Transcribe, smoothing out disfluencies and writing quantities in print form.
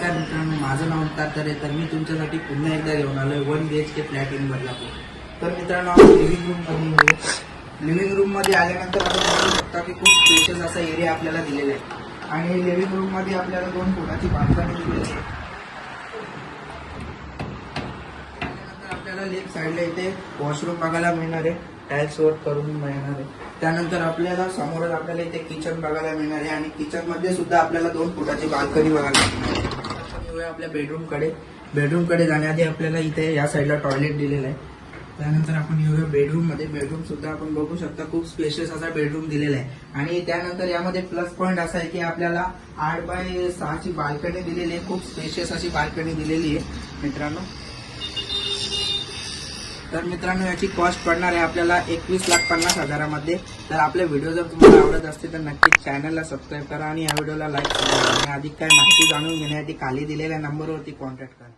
नमस्कार मित्रांनो, माझं नाव ओंकार तरे. तर मी तुमच्यासाठी पुन्हा एकदा घेऊन आलोय 1 BHK फ्लॅट इन बदलापूर. तर मित्रांनो, आपण लिव्हिंग रूम मध्ये येऊया. लिव्हिंग रूम मध्ये आल्यानंतर आपण बघू शकता की खूप स्पेशियस असा एरिया आपल्याला दिलेला आहे आणि लिव्हिंग रूम मध्ये आपल्याला 2 फुटाची बाल्कनी दिलेली आहे. त्यानंतर आपल्याला लेफ्ट साईडला इथे वॉशरूम बघायला मिळणार आहे, टाइल्स वर्क करून मिळणार आहे. त्यानंतर आपल्याला समोरच आपल्याला इथे किचन बघायला मिळणार आहे आणि किचन मध्ये सुद्धा आपल्याला 2 फुटाची बाल्कनी बघायला मिळणार आहे. आपण येऊया आपल्या बेडरूम कडे जाण्याआधी आपल्याला इथे या साईडला टॉयलेट दिलेलं आहे. त्यानंतर आपण येऊया बेडरूम मध्ये. बेडरूम सुद्धा आपण बघू शकता, खूप स्पेशियस असा बेडरूम दिलेला आहे. आणि त्यानंतर यामध्ये प्लस पॉईंट असा आहे की आपल्याला 8x6 ची बाल्कनी दिलेली आहे. खूप स्पेशियस अशी बाल्कनी दिलेली आहे मित्रांनो. तर मित्रांनो, याची कॉस्ट पडणार आहे आपल्याला 21,50,000 मध्ये. तर आपले व्हिडिओ जर तुम्हाला आवडत असतील तर नक्कीच चॅनलला सबस्क्राईब करा आणि या व्हिडिओला लाईक करा आणि अधिक काय माहिती जाणून घेण्यासाठी खाली दिलेल्या नंबरवरती कॉन्टॅक्ट करा.